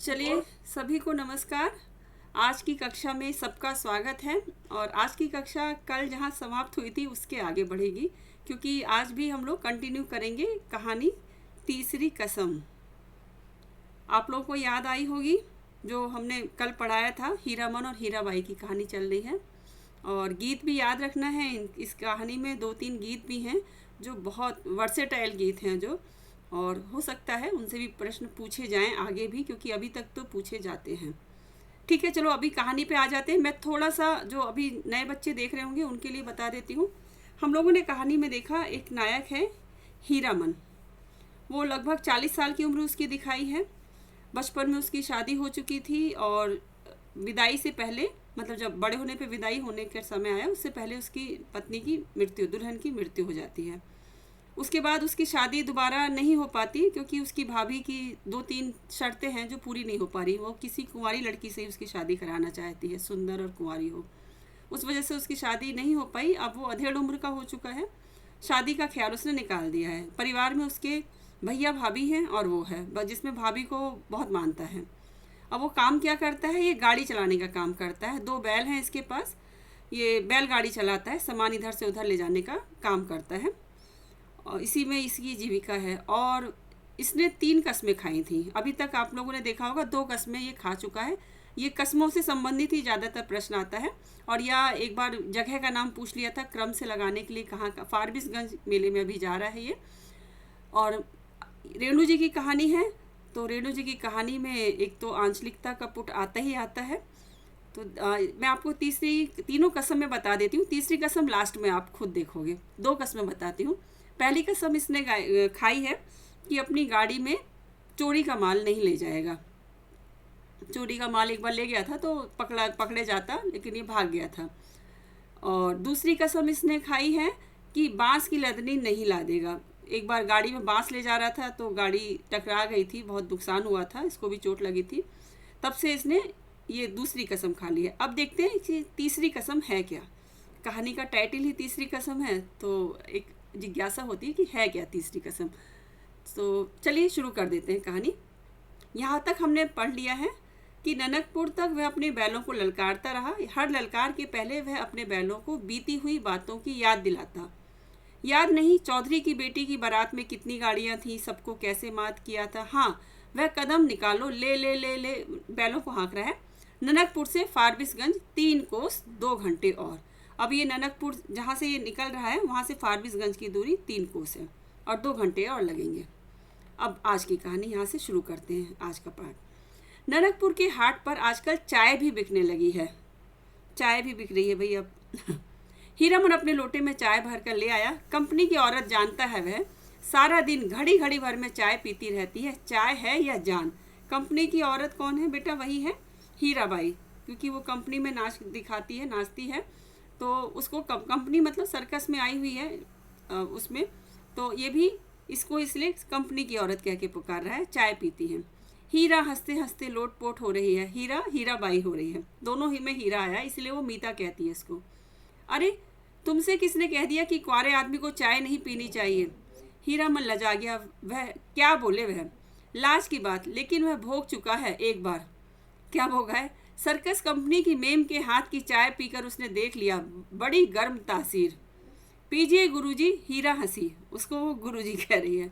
चलिए, सभी को नमस्कार। आज की कक्षा में सबका स्वागत है। और आज की कक्षा कल जहां समाप्त हुई थी उसके आगे बढ़ेगी, क्योंकि आज भी हम लोग कंटिन्यू करेंगे कहानी तीसरी कसम। आप लोगों को याद आई होगी जो हमने कल पढ़ाया था, हीरामन और हीराबाई की कहानी चल रही है। और गीत भी याद रखना है। इस कहानी में 2-3 गीत भी हैं जो बहुत वर्सेटाइल गीत हैं जो, और हो सकता है उनसे भी प्रश्न पूछे जाएं आगे भी, क्योंकि अभी तक तो पूछे जाते हैं। ठीक है, चलो अभी कहानी पे आ जाते हैं। मैं थोड़ा सा जो अभी नए बच्चे देख रहे होंगे उनके लिए बता देती हूँ। हम लोगों ने कहानी में देखा एक नायक है हीरामन। वो लगभग 40 साल की उम्र उसकी दिखाई है। बचपन में उसकी शादी हो चुकी थी और विदाई से पहले, मतलब जब बड़े होने पे विदाई होने का समय आया, उससे पहले उसकी पत्नी की मृत्यु, दुल्हन की मृत्यु हो जाती है। उसके बाद उसकी शादी दोबारा नहीं हो पाती, क्योंकि उसकी भाभी की 2-3 शर्तें हैं जो पूरी नहीं हो पा रही। वो किसी कुंवारी लड़की से ही उसकी शादी कराना चाहती है, सुंदर और कुंवारी हो। उस वजह से उसकी शादी नहीं हो पाई। अब वो अधेड़ उम्र का हो चुका है। शादी का ख्याल उसने निकाल दिया है। परिवार में उसके भैया भाभी हैं और वो है, जिसमें भाभी को बहुत मानता है। अब वो काम क्या करता है, ये गाड़ी चलाने का काम करता है। 2 बैल हैं इसके पास। ये बैलगाड़ी चलाता है, सामान इधर से उधर ले जाने का काम करता है, और इसी में इसकी जीविका है। और इसने 3 कस्में खाई थी। अभी तक आप लोगों ने देखा होगा 2 कस्में ये खा चुका है। ये कस्मों से संबंधित ही ज़्यादातर प्रश्न आता है। और या एक बार जगह का नाम पूछ लिया था क्रम से लगाने के लिए, कहाँ का, फारबिसगंज मेले में अभी जा रहा है ये। और रेणु जी की कहानी है, तो रेणु जी की कहानी में एक तो आंचलिकता का पुट आता ही आता है। तो मैं आपको तीनों कसम में बता देती हूँ। तीसरी कसम लास्ट में आप खुद देखोगे। 2 कसमें बताती हूँ। पहली कसम इसने खाई है कि अपनी गाड़ी में चोरी का माल नहीं ले जाएगा। चोरी का माल एक बार ले गया था तो पकड़े जाता, लेकिन ये भाग गया था। और दूसरी कसम इसने खाई है कि बांस की लदनी नहीं ला देगा। एक बार गाड़ी में बांस ले जा रहा था तो गाड़ी टकरा गई थी, बहुत नुकसान हुआ था, इसको भी चोट लगी थी। तब से इसने ये दूसरी कसम खा ली है। अब देखते हैं कि तीसरी कसम है क्या। कहानी का टाइटल ही तीसरी कसम है, तो एक जिज्ञासा होती है कि है क्या तीसरी कसम। तो चलिए शुरू कर देते हैं कहानी। यहाँ तक हमने पढ़ लिया है कि ननकपुर तक वह अपने बैलों को ललकारता रहा। हर ललकार के पहले वह अपने बैलों को बीती हुई बातों की याद दिलाता। याद नहीं चौधरी की बेटी की बारात में कितनी गाड़ियाँ थीं, सबको कैसे मात किया था। हाँ, वह कदम निकालो, ले ले ले ले, बैलों को हाँक रहा है। ननकपुर से फारबिसगंज 3 कोस 2 घंटे और। अब ये ननकपुर जहाँ से ये निकल रहा है वहाँ से फारबिसगंज की दूरी 3 कोस है और 2 घंटे और लगेंगे। अब आज की कहानी यहाँ से शुरू करते हैं। आज का पाठ। ननकपुर के हाट पर आजकल चाय भी बिकने लगी है। चाय भी बिक रही है भाई अब। हीरामन अपने लोटे में चाय भर कर ले आया। कंपनी की औरत जानता है वह सारा दिन घड़ी घड़ी भर में चाय पीती रहती है। चाय है या जान। कंपनी की औरत कौन है बेटा? वही है हीराबाई, क्योंकि वो कंपनी में नाच दिखाती है, नाचती है। तो उसको कंपनी मतलब सर्कस में आई हुई है उसमें। तो ये भी इसको इसलिए कंपनी की औरत कह के पुकार रहा है। चाय पीती है। हीरा हंसते हंसते लोटपोट हो रही है। हीराबाई हो रही है। दोनों ही में हीरा आया, इसलिए वो मीता कहती है इसको। अरे तुमसे किसने कह दिया कि कुंवारे आदमी को चाय नहीं पीनी चाहिए? हीरामन लजा गया। वह क्या बोले? वह लाज की बात, लेकिन वह भोग चुका है एक बार। क्या भोगा है? सर्कस कंपनी की मेम के हाथ की चाय पीकर उसने देख लिया। बड़ी गर्म तासीर। पीजिए गुरुजी। हीरा हंसी। उसको वो गुरुजी कह रही है।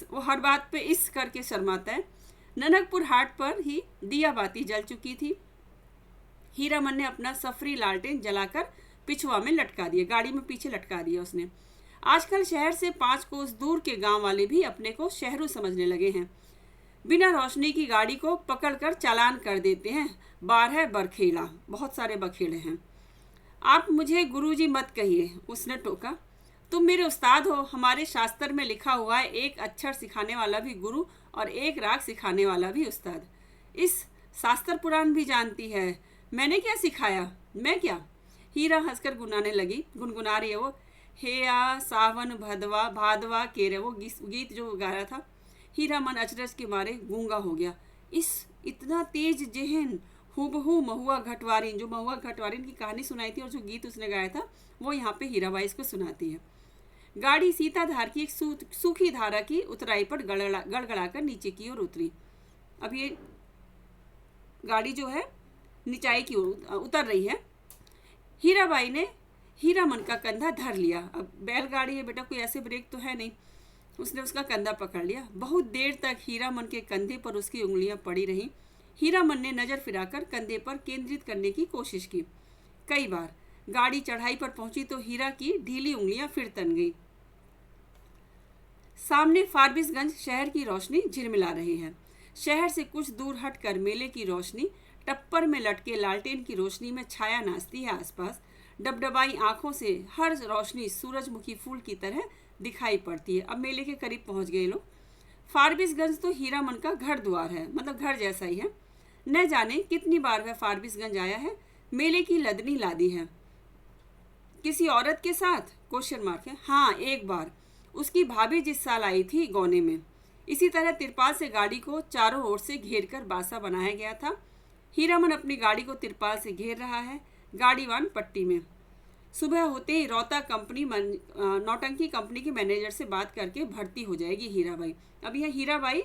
वो हर बात पे इस करके शर्माता है। ननकपुर हाट पर ही दिया बाती जल चुकी थी। हीरामन ने अपना सफरी लालटेन जलाकर पिछुआ में लटका दिया, गाड़ी में पीछे लटका दिया उसने। आजकल शहर से 5 कोस दूर के गांव वाले भी अपने को शहरों समझने लगे हैं। बिना रोशनी की गाड़ी को पकड़कर चालान कर देते हैं। 12 बरखेड़ा, बहुत सारे बखेड़े हैं। आप मुझे गुरुजी मत कहिए, उसने टोका। तुम मेरे उस्ताद हो। हमारे शास्त्र में लिखा हुआ है, एक अक्षर सिखाने वाला भी गुरु और एक राग सिखाने वाला भी उस्ताद। इस शास्त्र पुराण भी जानती है। मैंने क्या सिखाया? मैं क्या? हीरा हंसकर गुनगुना रही है वो। हे आ सावन भदवा भादवा केरे, वो गीत जो गा रहा था। हीरामन अचरज के मारे गूंगा हो गया। इतना तेज जेहन हूबहू महुआ घटवारिन, जो महुआ घटवारिन की कहानी सुनाई थी और जो गीत उसने गाया था, वो यहाँ पे हीराबाई इसको सुनाती है। गाड़ी सीताधार की एक सूखी धारा की उतराई पर गड़गड़ा कर नीचे की ओर उतरी। अब ये गाड़ी जो है निचाई की ओर उतर रही है। हीराबाई ने हीरामन का कंधा धर लिया। अब बैलगाड़ी है बेटा, कोई ऐसे ब्रेक तो है नहीं। उसने उसका कंधा पकड़ लिया। बहुत देर तक हीरामन के कंधे पर उसकी उंगलियां पड़ी रहीं। हीरामन ने नजर फिराकर कंधे पर केंद्रित करने की कोशिश की। कई बार गाड़ी चढ़ाई पर पहुंची तो हीरा की ढीली उंगलियां फिर तन गई। सामने फारबिसगंज शहर की रोशनी झिलमिला रही है। शहर से कुछ दूर हटकर मेले की रोशनी टप्पर में लटके लालटेन की रोशनी में छाया नाचती है आसपास। डबडबाई आंखों से हर रोशनी सूरजमुखी फूल की तरह दिखाई पड़ती है। अब मेले के करीब पहुंच गए लोग। फारबिसगंज तो हीरामन का घर द्वार है, मतलब घर जैसा ही है। न जाने कितनी बार वह फारबिसगंज आया है। मेले की लदनी लादी है। किसी औरत के साथ? क्वेश्चन मार्क है। हाँ, एक बार उसकी भाभी जिस साल आई थी गौने में। इसी तरह तिरपाल से गाड़ी को चारों ओर से घेर कर बासा बनाया गया था। हीरामन अपनी गाड़ी को तिरपाल से घेर रहा है। गाड़ीवान पट्टी में। सुबह होते ही रौता कंपनी नौटंकी कंपनी के मैनेजर से बात करके भर्ती हो जाएगी हीराबाई। अब यह हीराबाई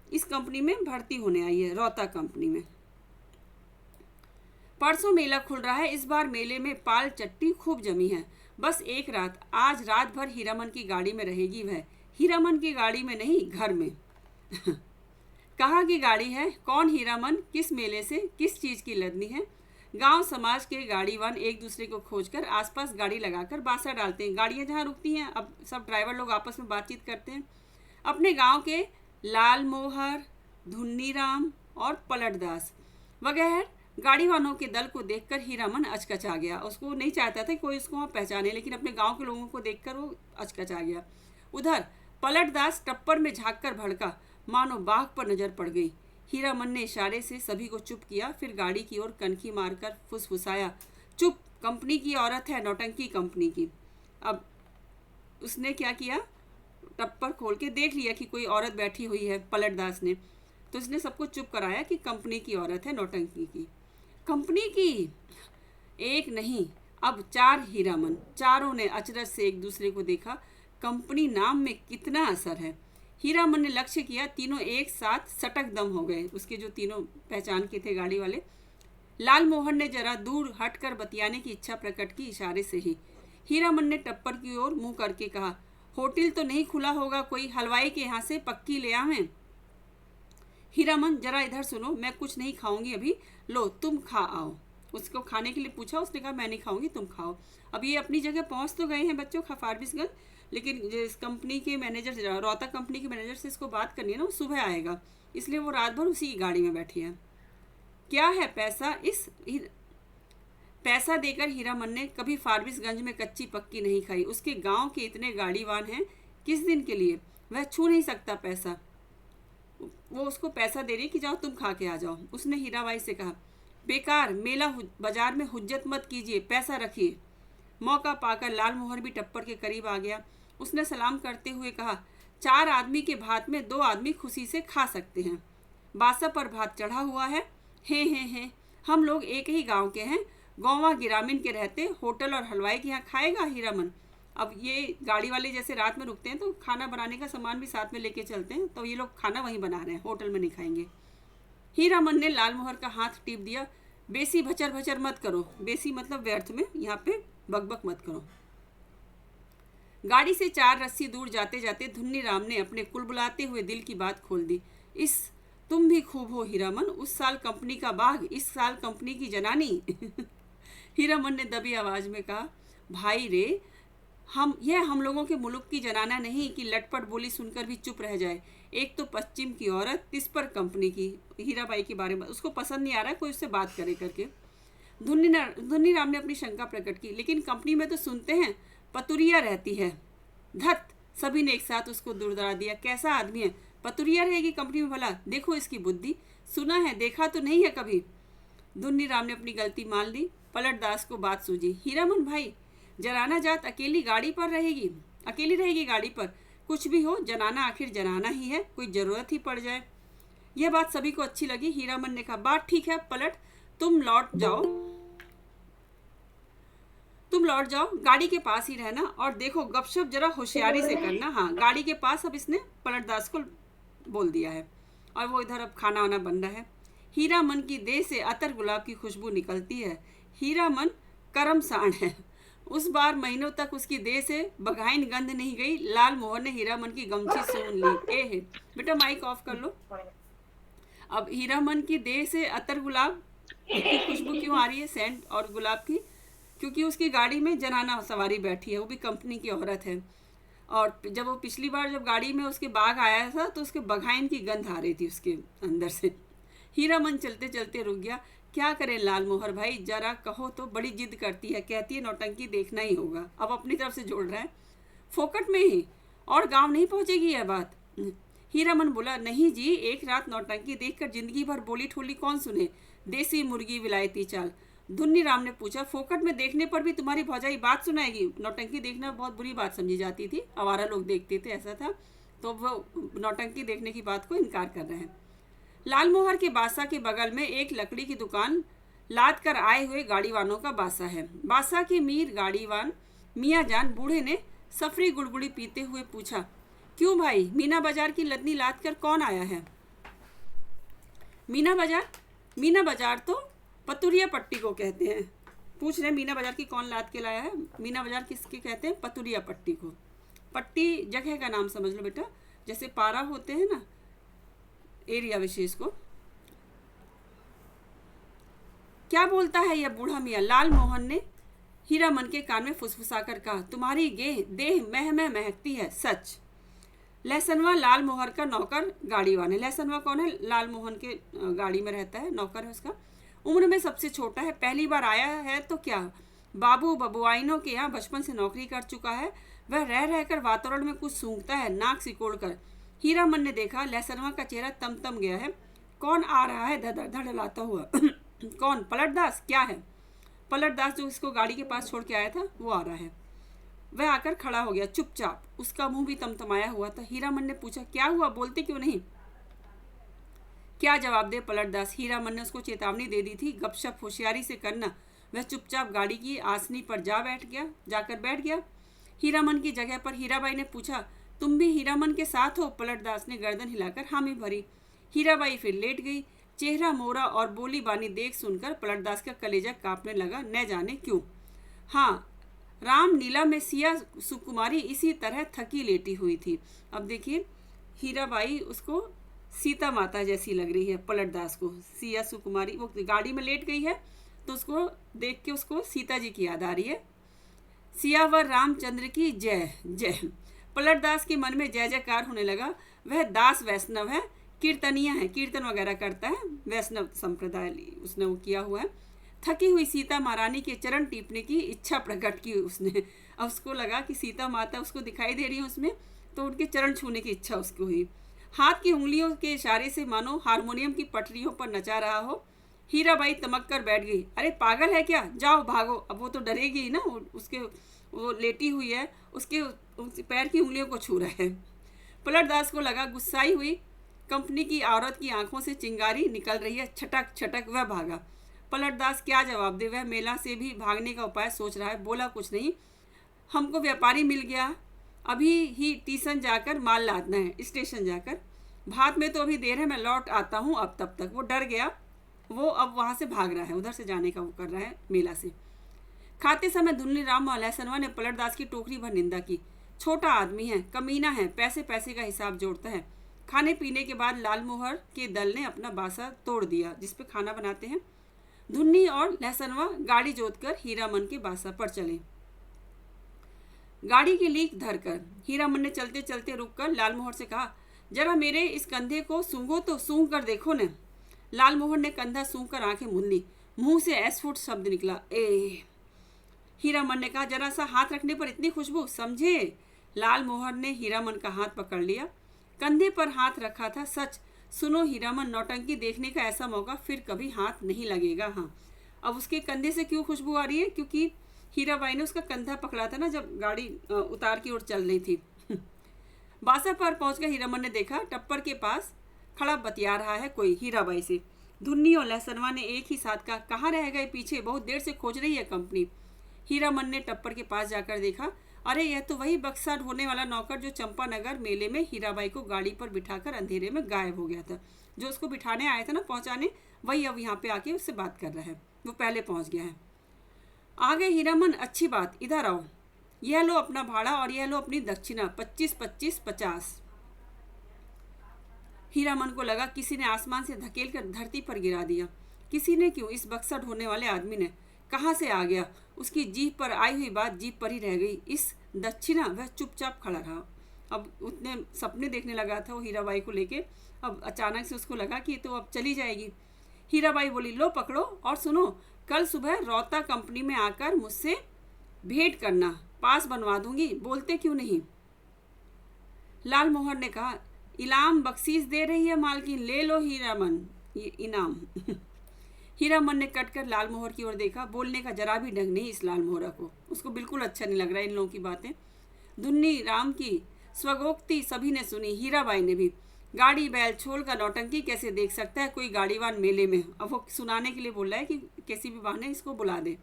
इस कंपनी में भर्ती होने आई है, रौता कंपनी में। परसों मेला खुल रहा है। इस बार मेले में पाल चट्टी खूब जमी है। बस एक रात, आज रात भर हीरामन की गाड़ी में रहेगी वह। हीरामन की गाड़ी में नहीं, घर में। कहाँ की गाड़ी है? कौन हीरामन? किस मेले से? किस चीज की लदनी है? गांव समाज के गाड़ीवान एक दूसरे को खोजकर आसपास गाड़ी लगाकर बासा डालते हैं। गाड़ियां जहाँ रुकती हैं, अब सब ड्राइवर लोग आपस में बातचीत करते हैं। अपने गांव के लाल मोहर, धुन्नीराम और पलटदास वगैरह गाड़ीवानों के दल को देखकर हीरामन अचकचा गया। उसको नहीं चाहता था कोई उसको वहाँ पहचाने, लेकिन अपने गांव के लोगों को देखकर वो अचकचा गया। उधर पलटदास टप्पर में झांककर भड़का, मानो बाघ पर नजर पड़ गई। हीरामन ने इशारे से सभी को चुप किया, फिर गाड़ी की ओर कनखी मारकर फुसफुसाया, चुप, कंपनी की औरत है, नौटंकी कंपनी की। अब उसने क्या किया, टप्पर खोल के देख लिया कि कोई औरत बैठी हुई है पलटदास ने, तो उसने सबको चुप कराया कि कंपनी की औरत है, नौटंकी की। कंपनी की? एक नहीं, अब 4 हीरामन। चारों ने अचरज से एक दूसरे को देखा। कंपनी नाम में कितना असर है। हीरामन ने लक्ष्य किया, तीनों एक साथ सटक दम हो गए। उसके जो तीनों पहचान के थे गाड़ी वाले। लाल मोहन ने जरा दूर हटकर बतियाने की इच्छा प्रकट की, इशारे से ही। हीरामन ने टप्पर की ओर मुंह करके कहा, होटल तो नहीं खुला होगा कोई? हलवाई के यहाँ से पक्की ले आवें। हीरामन, जरा इधर सुनो, मैं कुछ नहीं खाऊंगी अभी, लो तुम खा आओ। उसको खाने के लिए पूछा, उसने कहा मैं नहीं खाऊंगी, तुम खाओ। अब ये अपनी जगह पहुंच तो गए हैं बच्चों, फारबिसगंज, लेकिन इस कंपनी के मैनेजर, रौता कंपनी के मैनेजर से इसको बात करनी है ना, वो सुबह आएगा, इसलिए वो रात भर उसी की गाड़ी में बैठी है। क्या है पैसा? पैसा देकर हीरामन ने कभी फारबिसगंज में कच्ची पक्की नहीं खाई। उसके गांव के इतने गाड़ीवान हैं, किस दिन के लिए? वह छू नहीं सकता पैसा। वो उसको पैसा दे रही कि जाओ तुम खा के आ जाओ। उसने हीराबाई से कहा, बेकार, मेला बाजार में हुज्जत मत कीजिए, पैसा रखिए। मौका पाकर लाल मोहर भी टप्पर के करीब आ गया। उसने सलाम करते हुए कहा, 4 आदमी के भात में 2 आदमी खुशी से खा सकते हैं। बासा पर भात चढ़ा हुआ है। हे, हम लोग एक ही गांव के हैं, गौवा गिरामीन के रहते, होटल और हलवाई के यहाँ खाएगा हीरामन? अब ये गाड़ी वाले जैसे रात में रुकते हैं तो खाना बनाने का सामान भी साथ में लेके चलते हैं, तो ये लोग खाना वहीं बना रहे हैं, होटल में नहीं खाएंगे। हीरामन ने लाल मोहर का हाथ टीप दिया, बेसी भचर भचर मत करो। बेसी मतलब व्यर्थ में, यहाँ पे बकबक मत करो। गाड़ी से 4 रस्सी दूर जाते जाते धुन्नी राम ने अपने कुलबुलाते हुए दिल की बात खोल दी। तुम भी खूब हो हीरामन, उस साल कंपनी का बाघ, इस साल कंपनी की जनानी। हीरामन ने दबी आवाज में कहा, भाई रे, हम लोगों के मुल्क की जनाना नहीं कि लटपट बोली सुनकर भी चुप रह जाए। एक तो पश्चिम की औरत, तिस पर कंपनी की। हीराबाई के बारे में उसको पसंद नहीं आ रहा कोई उससे बात करे करके। धुन्नी राम ने अपनी शंका प्रकट की, लेकिन कंपनी में तो सुनते हैं पतुरिया रहती है। धत, सभी ने एक साथ उसको दुर्दरा दिया। कैसा आदमी है, पतुरिया रहेगी कंपनी में भला? देखो इसकी बुद्धि, सुना है, देखा तो नहीं है कभी। धुन्नी राम ने अपनी गलती मान ली। पलटदास को बात सूझी। हीरामन भाई, जनाना जात अकेली रहेगी गाड़ी पर। कुछ भी हो, जनाना आखिर जनाना ही है, कोई जरूरत ही पड़ जाए। यह बात सभी को अच्छी लगी। हीरामन ने कहा, बात ठीक है पलट, तुम लौट जाओ, गाड़ी के पास ही रहना, और देखो गपशप जरा होशियारी से करना। हाँ, गाड़ी के पास अब इसने पलटदास को बोल दिया है, और वो इधर अब खाना वाना बन रहा है। हीरामन की देह से अतर गुलाब की खुशबू निकलती है। हीरामन करमसाण है। उस बार महीनों तक उसकी देह से बघाइन गंध नहीं गई। लाल मोहन ने हीरामन की गमछी सूंघ ली। ए बेटा माइक ऑफ कर लो। अब हीरामन की देह से अतर गुलाब की खुशबू क्यों आ रही है, सेंट और गुलाब की? क्योंकि उसकी गाड़ी में जनाना सवारी बैठी है, वो भी कंपनी की औरत है। और जब वो पिछली बार जब गाड़ी में उसके बाग आया था तो उसके बघाइन की गंध आ रही थी उसके अंदर से। हीरामन चलते चलते रुक गया। क्या करें लाल मोहर भाई, जरा कहो तो, बड़ी जिद करती है, कहती है नौटंकी देखना ही होगा। अब अपनी तरफ से जोड़ रहा है, फोकट में ही, और गांव नहीं पहुंचेगी यह बात। हीरामन बोला, नहीं जी, एक रात नौटंकी देखकर जिंदगी भर बोली ठोली कौन सुने। देसी मुर्गी विलायती चाल। धुन्नी राम ने पूछा, फोकट में देखने पर भी तुम्हारी भौजाई बात सुनाएगी? नौटंकी देखना बहुत बुरी बात समझी जाती थी, आवारा लोग देखते थे, ऐसा था। तो वो नौटंकी देखने की बात को इनकार कर रहे हैं। लालमोहर के बासा के बगल में एक लकड़ी की दुकान लाद कर आए हुए गाड़ीवानों का बासा है। बासा के मीर गाड़ीवान मियाँ जान बूढ़े ने सफरी गुड़गुड़ी पीते हुए पूछा, क्यों भाई, मीना बाजार की लदनी लाद कर कौन आया है? मीना बाजार तो पतुरिया पट्टी को कहते हैं। पूछ रहे मीना बाजार की कौन लाद के लाया है? मीना बाजार किसके कहते हैं? पतुरिया पट्टी को। पट्टी जगह का नाम समझ लो बेटा, जैसे पारा होते हैं ना, एरिया विशेष को। क्या बोलता है यह बूढ़ा मियाँ? लाल मोहन ने हीरामन के कान में फुसफुसाकर कहा, तुम्हारी देह महकती है, सच। लहसनवा लाल मोहर का नौकर गाड़ीवान है। लहसनवा कौन है? लाल मोहन के गाड़ी में रहता है, नौकर है उसका। उम्र में सबसे छोटा है, पहली बार आया है तो क्या, बाबू बबुआइनों के यहाँ बचपन से नौकरी कर चुका है। वह रह रहकर वातावरण में कुछ सूंघता है, नाक सिकोड़ कर। हीरामन ने देखा लहसनवा का चेहरा तमतम गया है। कौन आ रहा है धड़धड़ाता हुआ? कौन? पलटदास? क्या है? पलटदास जो इसको गाड़ी के पास छोड़ के आया था, वो आ रहा है। वह आकर खड़ा हो गया चुपचाप, उसका मुंह भी तमतमाया हुआ था। हीरामन ने पूछा, क्या हुआ, बोलते क्यों नहीं? क्या जवाब दे पलटदास? हीरामन ने उसको चेतावनी दे दी थी, गपशप होशियारी से करना। वह चुपचाप गाड़ी की आसनी पर जाकर बैठ गया। हीरामन की जगह पर हीराबाई ने पूछा, तुम भी हीरामन के साथ हो? पलटदास ने गर्दन हिलाकर हामी भरी। हीराबाई फिर लेट गई। चेहरा मोरा और बोली बानी देख सुनकर पलटदास का कलेजा कांपने लगा, न जाने क्यों। हाँ, रामलीला में सिया सुकुमारी इसी तरह थकी लेटी हुई थी। अब देखिए, हीराबाई उसको सीता माता जैसी लग रही है पलटदास को। सिया सुकुमारी वो गाड़ी में लेट गई है तो उसको देख के उसको सीता जी की याद आ रही है। सियावर रामचंद्र की जय जय। पलटदास के मन में जय जयकार होने लगा। वह दास वैष्णव है, कीर्तनिया है, कीर्तन वगैरह करता है, वैष्णव संप्रदाय उसने वो किया हुआ है। थकी हुई सीता महारानी के चरण टीपने की इच्छा प्रकट की उसने। अब उसको लगा कि सीता माता उसको दिखाई दे रही है उसमें, तो उनके चरण छूने की इच्छा उसको हुई। हाथ की उंगलियों के इशारे से मानो हारमोनियम की पटरियों पर नचा रहा हो। हीराबाई तमक कर बैठ गई। अरे पागल है क्या, जाओ भागो। अब वो तो डरेगी ही ना, उसके वो लेटी हुई है, उसके पैर की उंगलियों को छू रहा है। पलटदास को लगा गुस्साई हुई कंपनी की औरत की आंखों से चिंगारी निकल रही है। छटक छटक वह भागा। पलटदास क्या जवाब दे? वह मेला से भी भागने का उपाय सोच रहा है। बोला कुछ नहीं, हमको व्यापारी मिल गया, अभी ही स्टेशन जाकर माल लादना है। स्टेशन जाकर भात में तो अभी देर है, मैं लौट आता हूँ। अब तब तक वो डर गया, वो अब वहाँ से भाग रहा है, उधर से जाने का वो कर रहा है मेला से। खाते समय धुन्नी राम और लहसनवा ने पलटदास की टोकरी भर निंदा की। छोटा आदमी है, कमीना है, पैसे पैसे का हिसाब जोड़ता है। खाने पीने के बाद लालमोहर के दल ने अपना बासा तोड़ दिया जिसपे खाना बनाते हैं। धुन्नी और लहसनवा गाड़ी जोतकर हीरामन के बासा पर चले। गाड़ी की लीक धरकर हीरामन ने चलते चलते रुककर लालमोहर से कहा, जरा मेरे इस कंधे को सूंघो तो, सूंघ कर देखो न। लालमोहर ने कंधा सूंघ कर आंखें मूंद ली। मुंह से अस्फुट शब्द निकला, ए। हीरामन ने कहा, जरा सा हाथ रखने पर इतनी खुशबू, समझे? लालमोहर ने हीरामन का हाथ पकड़ लिया। कंधे पर हाथ रखा था, सच। सुनो हीरामन, नौटंकी देखने का ऐसा मौका फिर कभी हाथ नहीं लगेगा। हाँ, अब उसके कंधे से क्यों खुशबू आ रही है? क्योंकि हीराबाई ने उसका कंधा पकड़ा था ना जब गाड़ी उतार की ओर चल रही थी। बासा पर पहुंचकर हीरामन ने देखा टप्पर के पास खड़ा बतिया रहा है कोई हीराबाई से। धुन्नी और लहसनवा ने एक ही साथ कहा, कहाँ रह गए पीछे, बहुत देर से खोज रही है कंपनी। हीरामन ने टप्पर के पास जाकर देखा, अरे यह तो वही बक्सा ढोने वाला नौकर जो चंपानगर मेले में हीराबाई को गाड़ी पर बिठाकर अंधेरे में गायब हो गया था। जो उसको बिठाने आया था ना, पहुंचाने, वही अब यहाँ पे आके उससे बात कर रहा है, वो पहले पहुँच गया है। आ गए हीरामन, अच्छी बात, इधर आओ, यह लो अपना भाड़ा और यह लो अपनी दक्षिणा, 25 25 50। हीरामन को लगा किसी ने आसमान से धकेल कर धरती पर गिरा दिया। किसी ने क्यों, इस बक्सा ढोने वाले आदमी ने। कहाँ से आ गया? उसकी जीभ पर आई हुई बात जीभ पर ही रह गई। इस दक्षिणा, वह चुपचाप खड़ा रहा। अब उतने सपने देखने लगा था वो हीराबाई को लेके, अब अचानक से उसको लगा कि तो अब चली जाएगी। हीराबाई बोली, लो पकड़ो और सुनो, कल सुबह रौता कंपनी में आकर मुझसे भेंट करना, पास बनवा दूंगी, बोलते क्यों नहीं? लाल मोहर ने कहा, इनाम बख्शीश दे रही है मालकिन, ले लो हीरामन, ये इनाम। हीरामन ने कटकर लाल मोहर की ओर देखा। बोलने का जरा भी ढंग नहीं इस लाल मोहरा को, उसको बिल्कुल अच्छा नहीं लग रहा है इन लोगों की बातें। धुन्नी राम की स्वगोक्ति सभी ने सुनी, हीराबाई ने भी। गाड़ी बैल छोड़ का नौटंकी कैसे देख सकता है कोई गाड़ीवान मेले में? अब वो सुनाने के लिए बोल रहा है कि किसी भी बहाने इसको बुला दे।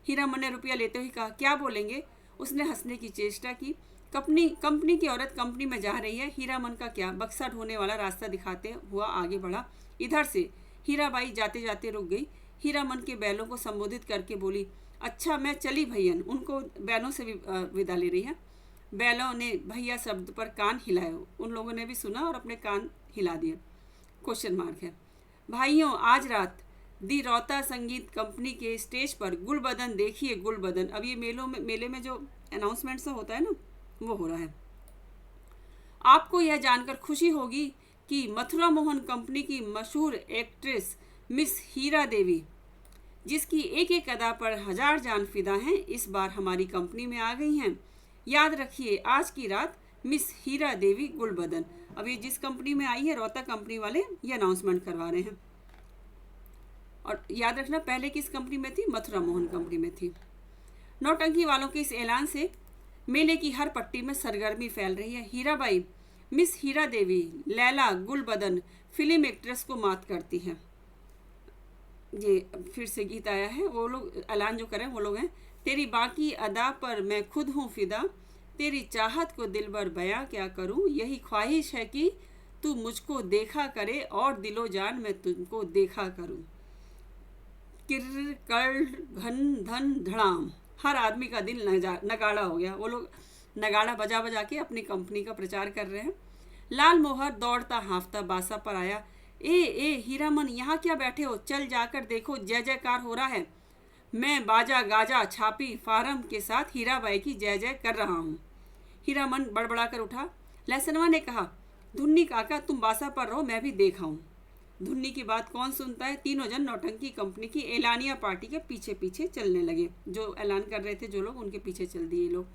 हीरामन ने रुपया लेते हुए कहा, क्या बोलेंगे? उसने हंसने की चेष्टा की। कंपनी की औरत कंपनी में जा रही है, हीरामन का क्या? बक्सा ढोने वाला रास्ता दिखाते हुआ आगे बढ़ा। इधर से। हीराबाई जाते जाते रुक गई। हीरामन के बैलों को संबोधित करके बोली, अच्छा मैं चली भैयन। उनको बैलों से विदा ले रही है। बैलों ने भैया शब्द पर कान हिलाए। उन लोगों ने भी सुना और अपने कान हिला दिए। क्वेश्चन मार्क है। भाइयों, आज रात दी रौता संगीत कंपनी के स्टेज पर गुलबदन देखिए, गुलबदन। अब ये मेले में जो अनाउंसमेंट होता है ना, वो हो रहा है। आपको यह जानकर खुशी होगी कि मथुरा मोहन कंपनी की मशहूर एक्ट्रेस मिस हीरा देवी, जिसकी एक एक अदा पर 1000 जान फिदा हैं, इस बार हमारी कंपनी में आ गई हैं। याद रखिए, आज की रात मिस हीरा देवी गुलबदन। अब ये जिस कंपनी में आई है, रौता कंपनी वाले ये अनाउंसमेंट करवा रहे हैं। और याद रखना, पहले किस कंपनी में थी? मथुरा मोहन कंपनी में थी। नौटंकी वालों के इस ऐलान से मेले की हर पट्टी में सरगर्मी फैल रही है। हीराबाई मिस हीरा देवी लैला गुलबदन फिल्म एक्ट्रेस को मात करती है। ये फिर से गीत आया है। वो लोग ऐलान जो करें वो लोग हैं, तेरी बाकी अदा पर मैं खुद हूँ फिदा, तेरी चाहत को दिल भर बयां क्या करूँ, यही ख्वाहिश है कि तू मुझको देखा करे और दिलो जान मैं तुझको देखा करूँ। किर कर घन धन धड़ाम, हर आदमी का दिल नगाड़ा हो गया। वो लोग नगाड़ा बजा बजा के अपनी कंपनी का प्रचार कर रहे हैं। लाल मोहर दौड़ता हाँफता बासा पर आया। ए हीरामन, यहाँ क्या बैठे हो? चल जाकर देखो, जय जयकार हो रहा है। मैं बाजा गाजा छापी फारम के साथ हीराबाई की जय जय कर रहा हूँ। हीरामन बड़बड़ा कर उठा। लहसनवा ने कहा, धुन्नी काका तुम बासा पर रहो, मैं भी देख आऊँ। धुन्नी की बात कौन सुनता है? तीनों जन नौटंकी कंपनी की एलानिया पार्टी के पीछे पीछे चलने लगे। जो ऐलान कर रहे थे जो लोग, उनके पीछे चल दिए लोग।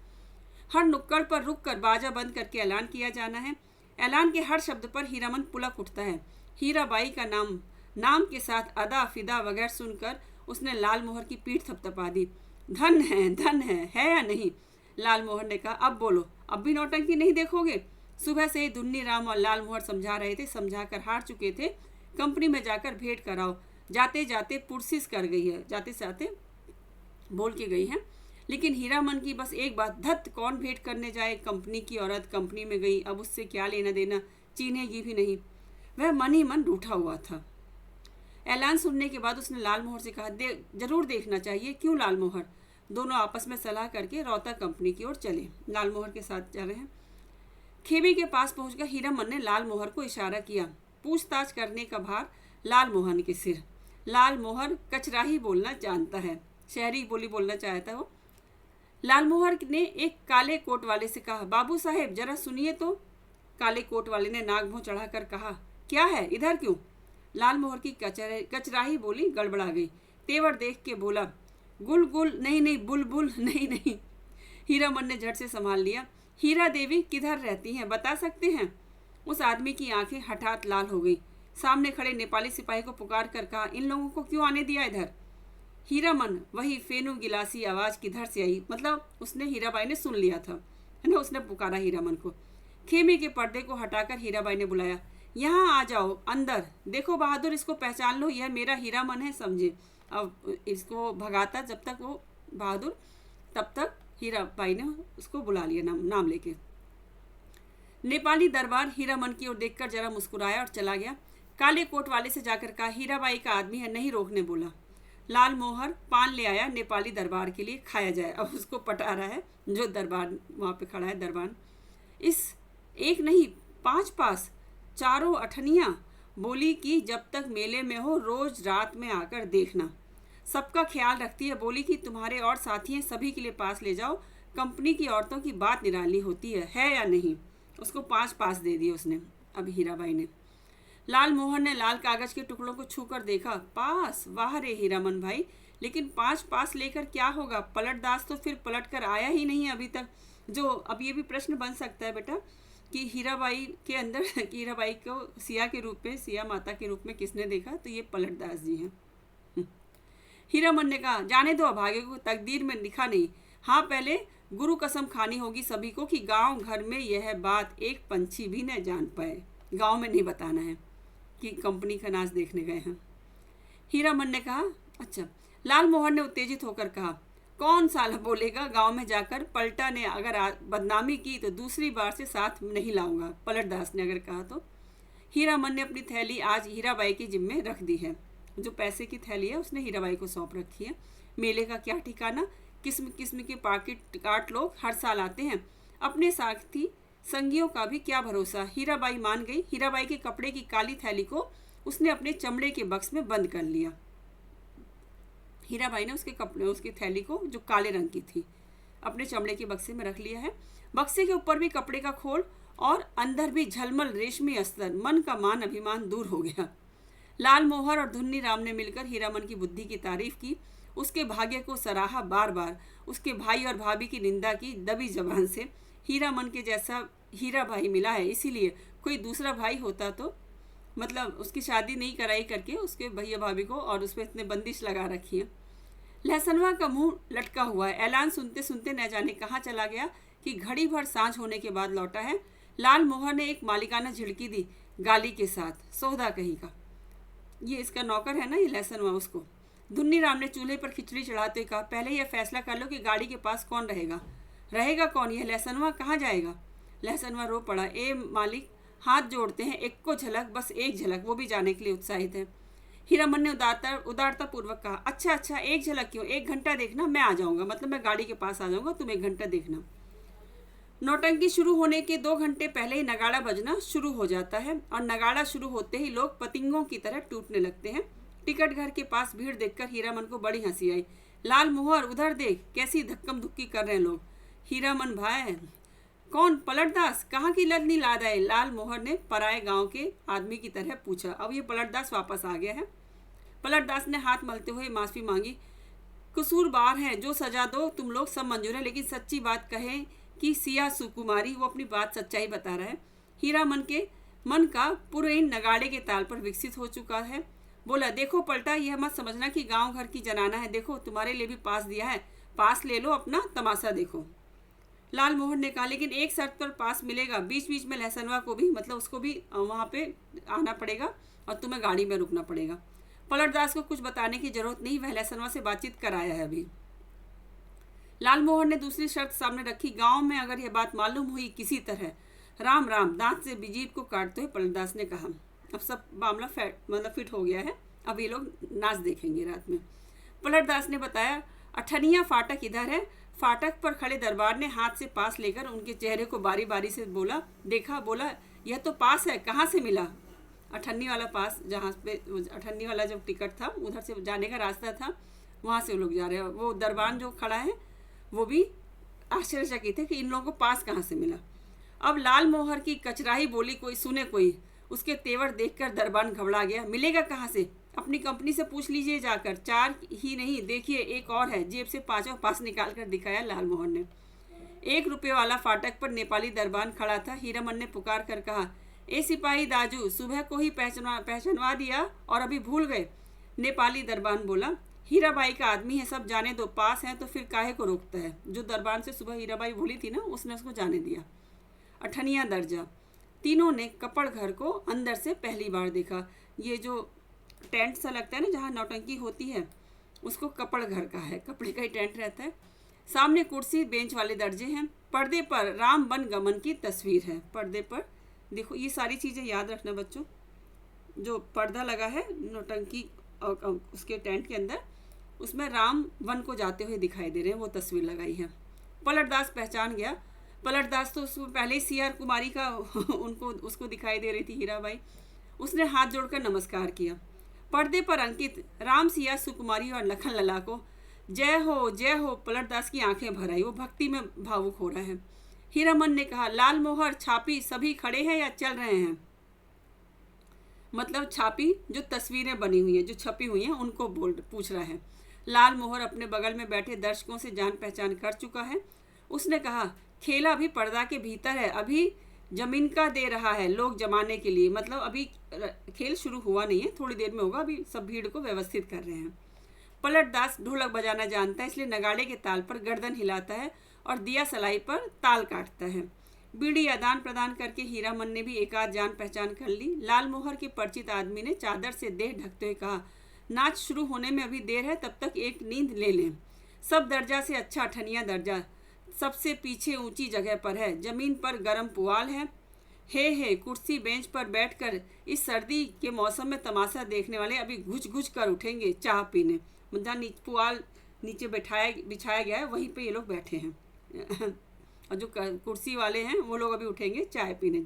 हर नुक्कड़ पर रुक कर बाजा बंद करके ऐलान किया जाना है। ऐलान के हर शब्द पर हीरामन पुलक उठता है। हीराबाई का नाम के साथ अदा फिदा वगैरह सुनकर उसने लाल मोहर की पीठ थपथपा दी। धन है या नहीं? लाल मोहर ने कहा, अब बोलो, अब भी नौटंकी नहीं देखोगे? सुबह से ही धुन्नी राम और लाल मोहर समझा रहे थे, समझाकर हार चुके थे। कंपनी में जाकर भेंट कराओ। जाते जाते पुरसिस कर गई है, जाते जाते बोल के गई है। लेकिन हीरामन की बस एक बात, धत कौन भेंट करने जाए? कंपनी की औरत कंपनी में गई, अब उससे क्या लेना देना, चीनेगी भी नहीं। वह मन ही मन रूठा हुआ था। ऐलान सुनने के बाद उसने लाल मोहर से कहा, जरूर देखना चाहिए। क्यों लाल मोहर? दोनों आपस में सलाह करके रौता कंपनी की ओर चले। लाल मोहर के साथ जा रहे हैं। खेबी के पास पहुंचकर हीरामन ने लाल मोहर को इशारा किया। पूछताछ करने का भार लाल मोहन के सिर। लाल मोहर कचराही बोलना जानता है, शहरी बोली बोलना चाहता है वो। लाल मोहर ने एक काले कोट वाले से कहा, बाबू साहेब जरा सुनिए तो। काले कोट वाले ने नाक मुंह चढ़ाकर कहा, क्या है, इधर क्यों? लाल मोहर की कचराही बोली गड़बड़ा गई। तेवर देख के बोला, गुल नहीं, बुलबुल नहीं। हीरामन ने झट से संभाल लिया। हीरा देवी किधर रहती हैं, बता सकते हैं? उस आदमी की आंखें हठात लाल हो गई। सामने खड़े नेपाली सिपाही को पुकार कर कहा, इन लोगों को क्यों आने दिया इधर? हीरामन, वही फेनू गिलासी आवाज किधर से आई? मतलब उसने, हीराबाई ने सुन लिया था, है ना, उसने पुकारा हीरामन को। खेमे के पर्दे को हटाकर हीराबाई ने बुलाया, यहाँ आ जाओ, अंदर देखो बहादुर, इसको पहचान लो, यह मेरा हीरामन है, समझे। अब इसको भगाता जब तक वो बहादुर, तब तक हीराबाई ने उसको बुला लिया नाम लेके। नेपाली दरबार हीरामन की ओर देखकर जरा मुस्कुराया और चला गया। काले कोट वाले से जाकर कहा, हीराबाई का आदमी है, नहीं रोकने बोला। लाल मोहर पान ले आया नेपाली दरबार के लिए खाया जाए। अब उसको पटा रहा है जो दरबार वहाँ पे खड़ा है दरबान। इस एक नहीं 5 पास चारों अठनियाँ बोली कि जब तक मेले में हो रोज रात में आकर देखना, सबका ख्याल रखती है। बोली कि तुम्हारे और साथी हैं, सभी के लिए पास ले जाओ, कंपनी की औरतों की बात निराली होती है या नहीं। उसको 5 पास दे दिए उसने। अब हीराबाई ने, लाल मोहन ने लाल कागज के टुकड़ों को छूकर देखा। पास, वाह रे हीरामन भाई, लेकिन 5 पास लेकर क्या होगा? पलटदास तो फिर पलट कर आया ही नहीं अभी तक। जो अब ये भी प्रश्न बन सकता है बेटा कि हीराबाई के अंदर हीराबाई को सिया के रूप में, सिया माता के रूप में किसने देखा? तो ये पलटदास जी हैं। हीरामन ने कहा, जाने दो अभागे को, तकदीर में लिखा नहीं। हाँ, पहले गुरु कसम खानी होगी सभी को कि गांव घर में यह बात एक पंछी भी न जान पाए। गांव में नहीं बताना है कि कंपनी का नाच देखने गए हैं। हीरामन ने कहा, अच्छा। लाल मोहन ने उत्तेजित होकर कहा, कौन साला बोलेगा गांव में जाकर पलटा ने अगर बदनामी की तो दूसरी बार से साथ नहीं लाऊंगा। पलटदास ने अगर कहा तो। हीरामन ने अपनी थैली आज हीराबाई की जिम्मे रख दी है। जो पैसे की थैली है उसने हीराबाई को सौंप रखी है। मेले का क्या ठिकाना, किस्म किस्म के पाकिट काट लोग हर साल आते हैं, अपने साथी संगियों का भी क्या भरोसा। हीराबाई मान गई। हीराबाई के कपड़े की काली थैली को उसने अपने चमड़े के बक्स में बंद कर लिया। हीराबाई ने उसकी थैली को जो काले रंग की थी अपने चमड़े के बक्से में रख लिया है। बक्से के ऊपर भी कपड़े का खोल और अंदर भी झलमल रेशमी अस्तर। मन का मान अभिमान दूर हो गया। लाल मोहर और धुन्नी राम ने मिलकर हीरामन की बुद्धि की तारीफ की, उसके भाग्य को सराहा बार बार, उसके भाई और भाभी की निंदा की दबी जबान से। हीरामन के जैसा हीरा भाई मिला है, इसीलिए कोई दूसरा भाई होता तो मतलब उसकी शादी नहीं कराई करके उसके भैया भाभी को और उस पर इतने बंदिश लगा रखी है। लहसनवा का मुंह लटका हुआ है। ऐलान सुनते सुनते न जाने कहाँ चला गया कि घड़ी भर सांझ होने के बाद लौटा है। लाल मोहर ने एक मालिकाना झिड़की दी गाली के साथ, सौदा कहीं का। ये इसका नौकर है ना, ये लहसनवा उसको। धुन्नी राम ने चूल्हे पर खिचड़ी चढ़ाते कहा, पहले यह फैसला कर लो कि गाड़ी के पास कौन रहेगा। रहेगा कौन? यह लहसनवा कहाँ जाएगा? लहसनवा रो पड़ा। ए मालिक, हाथ जोड़ते हैं, एक को झलक, बस एक झलक, वो भी जाने के लिए उत्साहित है। हीरामन ने उदारता पूर्वक कहा, अच्छा, एक झलक क्यों, 1 घंटा देखना, मैं आ जाऊंगा, मतलब मैं गाड़ी के पास आ जाऊंगा, तुम 1 घंटा देखना। नौटंकी शुरू होने के 2 घंटे पहले ही नगाड़ा बजना शुरू हो जाता है और नगाड़ा शुरू होते ही लोग पतिंगों की तरह टूटने लगते हैं। टिकट घर के पास भीड़ देखकर हीरामन को बड़ी हंसी आई। लाल मोहर, उधर देख, कैसी धक्कम धुक्की कर रहे हैं लोग। हीरामन भाई, कौन? पलटदास, कहाँ की लदनी लाद आए? लाल मोहर ने पराए गांव के आदमी की तरह पूछा। अब ये पलटदास वापस आ गया है। पलटदास ने हाथ मलते हुए माफी मांगी। कसूरवार है, जो सजा दो तुम लोग सब मंजूर है, लेकिन सच्ची बात कहें कि सिया सुकुमारी, वो अपनी बात सच्चाई बता रहा है। हीरामन के मन का पुरैन नगाड़े के ताल पर विकसित हो चुका है। बोला, देखो पलटा, यह मत समझना कि गांव घर की जनाना है, देखो तुम्हारे लिए भी पास दिया है, पास ले लो, अपना तमाशा देखो। लाल मोहर ने कहा, लेकिन एक शर्त पर पास मिलेगा, बीच बीच में लहसनवा को भी, मतलब उसको भी वहाँ पे आना पड़ेगा और तुम्हें गाड़ी में रुकना पड़ेगा। पलटदास को कुछ बताने की जरूरत नहीं, वह लहसनवा से बातचीत कराया है अभी। लाल मोहर ने दूसरी शर्त सामने रखी, गांव में अगर यह बात मालूम हुई किसी तरह, राम राम। दांत से जीभ को काटते हुए पलटदास ने कहा, अब सब मामला फिट हो गया है, अब ये लोग नाच देखेंगे रात में। पलटदास ने बताया, अठनिया फाटक इधर है। फाटक पर खड़े दरबार ने हाथ से पास लेकर उनके चेहरे को बारी बारी से बोला, देखा, बोला, यह तो पास है, कहाँ से मिला? अठन्नी वाला पास, जहाँ पे अठन्नी वाला जो टिकट था, उधर से जाने का रास्ता था, वहाँ से वो लोग जा रहे हैं। वो दरबान जो खड़ा है वो भी आश्चर्यचकित है कि इन लोगों को पास कहाँ से मिला। अब लाल मोहर की कचराही बोली कोई सुने कोई, उसके तेवर देखकर दरबान घबरा गया। मिलेगा कहाँ से? अपनी कंपनी से पूछ लीजिए जाकर। 4 ही नहीं, देखिए एक और है। जेब से 5वां पास निकाल कर दिखाया लाल मोहर ने। 1 रुपये वाला फाटक पर नेपाली दरबान खड़ा था। हीरामन ने पुकार कर कहा, ए सिपाही दाजू, सुबह को ही पहचानवा दिया और अभी भूल गए। नेपाली दरबान बोला, हीराबाई का आदमी है, सब जाने दो, पास है तो फिर काहे को रोकता है। जो दरबान से सुबह हीराबाई बोली थी ना, उसने उसको जाने दिया। अठनिया दर्जा। तीनों ने कपड़ घर को अंदर से पहली बार देखा। ये जो टेंट सा लगता है ना जहाँ नौटंकी होती है, उसको कपड़ घर का है, कपड़े का ही टेंट रहता है। सामने कुर्सी बेंच वाले दर्जे हैं। पर्दे पर राम वन गमन की तस्वीर है। पर्दे पर देखो, ये सारी चीज़ें याद रखना बच्चों, जो पर्दा लगा है नौटंकी उसके टेंट के अंदर, उसमें राम वन को जाते हुए दिखाई दे रहे हैं, वो तस्वीर लगाई है। पलटदास पहचान गया। पलटदास तो उसको पहले ही सीआर कुमारी का उसको दिखाई दे रही थी हीराबाई। उसने हाथ जोड़कर नमस्कार किया। पर्दे पर अंकित राम सिया सुकुमारी और लखन लला को जय हो जय हो। पलटदास की आंखें भर आई, वो भक्ति में भावुक हो रहा है। हीरामन ने कहा, लाल मोहर छापी सभी खड़े हैं या चल रहे हैं? मतलब छापी जो तस्वीरें बनी हुई हैं, जो छपी हुई हैं, उनको पूछ रहा है। लाल मोहर अपने बगल में बैठे दर्शकों से जान पहचान कर चुका है। उसने कहा, खेला अभी पर्दा के भीतर है, अभी जमीन का दे रहा है लोग जमाने के लिए। मतलब अभी खेल शुरू हुआ नहीं है, थोड़ी देर में होगा, अभी सब भीड़ को व्यवस्थित कर रहे हैं। पलटदास ढोलक बजाना जानता है, इसलिए नगाड़े के ताल पर गर्दन हिलाता है और दिया सलाई पर ताल काटता है। बीड़ी आदान प्रदान करके हीरामन ने भी एक आध जान पहचान कर ली। लाल मोहर के परिचित आदमी ने चादर से देह ढकते हुए कहा, नाच शुरू होने में अभी देर है, तब तक एक नींद ले लें। सब दर्जा से अच्छा ठनिया दर्जा सबसे पीछे ऊंची जगह पर है, जमीन पर गरम पुआल है। हे कुर्सी बेंच पर बैठकर इस सर्दी के मौसम में तमाशा देखने वाले अभी घुच घुच कर उठेंगे चाह पीने। मतलब पुआल नीचे बिछाया गया है, वहीं पे ये लोग बैठे हैं और जो कुर्सी वाले हैं वो लोग अभी उठेंगे चाय पीने।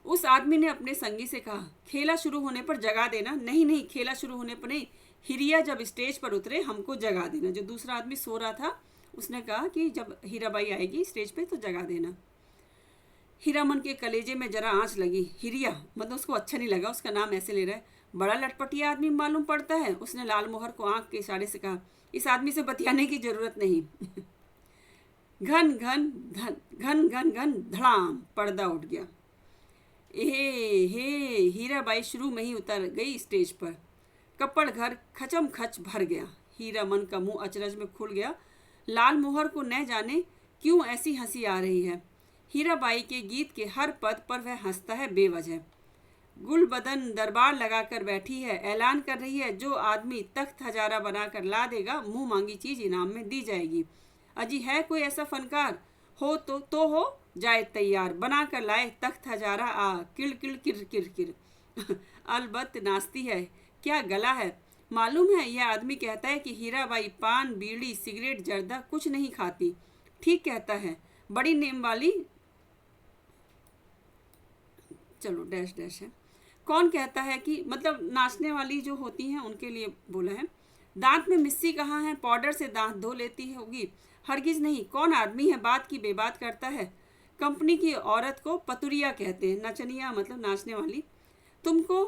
उस आदमी ने अपने संगी से कहा, खेला शुरू होने पर जगा देना। नहीं, खेला शुरू होने पर नहीं, हिरिया जब स्टेज पर उतरे हमको जगा देना। जो दूसरा आदमी सो रहा था उसने कहा कि जब हीराबाई आएगी स्टेज पे तो जगा देना। हीरामन के कलेजे में जरा आंच लगी। हिरिया मतलब उसको अच्छा नहीं लगा, उसका नाम ऐसे ले रहा है, बड़ा लटपटिया आदमी मालूम पड़ता है। उसने लाल मोहर को आंख के इशारे से कहा, इस आदमी से बतियाने की जरूरत नहीं। घन घन घन घन घन घन धड़ाम, पर्दा उठ गया। हे हीराबाई शुरू में ही उतर गई स्टेज पर। कपड़ घर खचम खच भर गया। हीरामन का मुंह अचरज में खुल गया। लाल मोहर को न जाने क्यों ऐसी हंसी आ रही है। हीराबाई के गीत के हर पद पर वह हंसता है बेवजह। गुलबदन दरबार लगाकर बैठी है, ऐलान कर रही है, जो आदमी तख्त हजारा बनाकर ला देगा मुंह मांगी चीज इनाम में दी जाएगी। अजी है कोई ऐसा फनकार हो तो हो जाए तैयार, बना कर लाए तख्त हजारा आ किड़ किड़ किर किर किर। अलबत्त नाचती है, क्या गला है। मालूम है यह आदमी कहता है कि हीराबाई पान बीड़ी सिगरेट जर्दा कुछ नहीं खाती। ठीक कहता है, बड़ी नेम वाली। चलो डैश डैश है। कौन कहता है कि मतलब नाचने वाली जो होती हैं उनके लिए बोला है। दांत में मिस्सी कहाँ है, पाउडर से दांत धो लेती होगी। हरगिज नहीं, कौन आदमी है बात की बेबात करता है। कंपनी की औरत को पतुरिया कहते हैं, नचनिया मतलब नाचने वाली। तुमको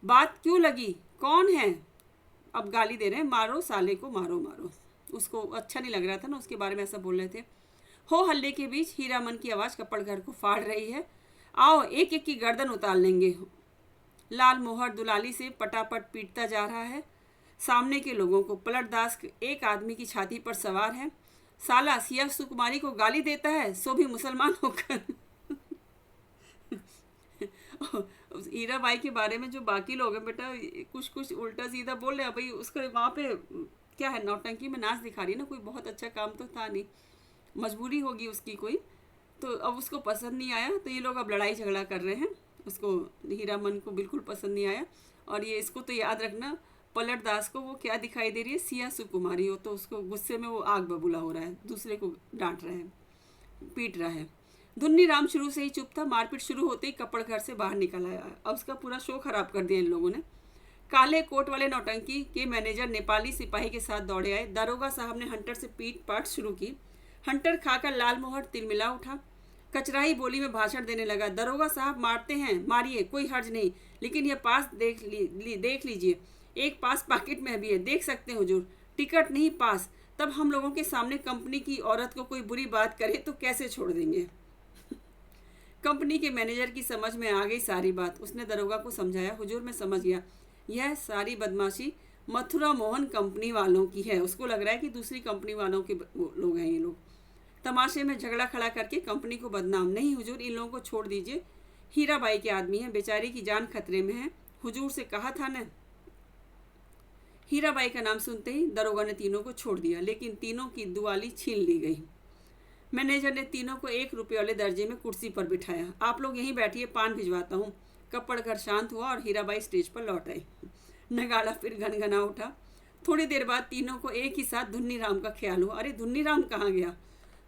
बात क्यों लगी, कौन है। अब गाली दे रहे हैं, मारो साले को, मारो मारो। उसको अच्छा नहीं लग रहा था ना, उसके बारे में ऐसा बोल रहे थे। हो हल्ले के बीच हीरामन की आवाज़ कपड़ घर को फाड़ रही है, आओ एक एक की गर्दन उतार लेंगे। लाल मोहर दुलाली से पटापट पीटता जा रहा है सामने के लोगों को। पलटदास एक आदमी की छाती पर सवार है। साला सिया सुकुमारी को गाली देता है, सो भी मुसलमान होकर। हीराबाई के बारे में जो बाकी लोग हैं बेटा कुछ कुछ उल्टा सीधा बोल रहे हैं। भाई उसका वहाँ पे क्या है, नौटंकी में नाच दिखा रही है ना, कोई बहुत अच्छा काम तो था नहीं, मजबूरी होगी उसकी कोई, तो अब उसको पसंद नहीं आया तो ये लोग अब लड़ाई झगड़ा कर रहे हैं। उसको हीरामन को बिल्कुल पसंद नहीं आया। और ये इसको तो याद रखना, पलटदास को वो क्या दिखाई दे रही है, सिया सुकुमारी हो, तो उसको गुस्से में वो आग बबूला हो रहा है, दूसरे को डांट रहा है, पीट रहा है। धुन्नी राम शुरू से ही चुप था, मारपीट शुरू होते ही कपड़ घर से बाहर निकल आया। अब उसका पूरा शो खराब कर दिया इन लोगों ने। काले कोट वाले नौटंकी के मैनेजर नेपाली सिपाही के साथ दौड़े आए। दारोगा साहब ने हंटर से पीट पाट शुरू की। हंटर खाकर लाल मोहर तिलमिला उठा, कचराई बोली में भाषण देने लगा। दरोगा साहब मारते हैं, मारिए, कोई हर्ज नहीं, लेकिन यह पास देख लीजिए, एक पास पॉकेट में भी है, देख सकते हैं हुजूर, टिकट नहीं पास। तब हम लोगों के सामने कंपनी की औरत को कोई बुरी बात करे तो कैसे छोड़ देंगे। कंपनी के मैनेजर की समझ में आ गई सारी बात। उसने दरोगा को समझाया, हुजूर मैं समझ गया, यह सारी बदमाशी मथुरा मोहन कंपनी वालों की है। उसको लग रहा है कि दूसरी कंपनी वालों के लोग हैं ये लोग, तमाशे में झगड़ा खड़ा करके कंपनी को बदनाम। नहीं हुजूर, इन लोगों को छोड़ दीजिए, हीराबाई के आदमी हैं, बेचारी की जान खतरे में है, हुजूर से कहा था न। हीराबाई का नाम सुनते ही दरोगा ने तीनों को छोड़ दिया, लेकिन तीनों की दुआली छीन ली गई। मैनेजर ने तीनों को 1 रुपये वाले दर्जे में कुर्सी पर बिठाया। आप लोग यहीं बैठिए, पान भिजवाता हूँ। कपड़ घर शांत हुआ और हीराबाई स्टेज पर लौट आई। नगाड़ा फिर घनघना उठा। थोड़ी देर बाद तीनों को एक ही साथ धुन्नी राम का ख्याल हुआ। अरे धुन्नी राम कहाँ गया?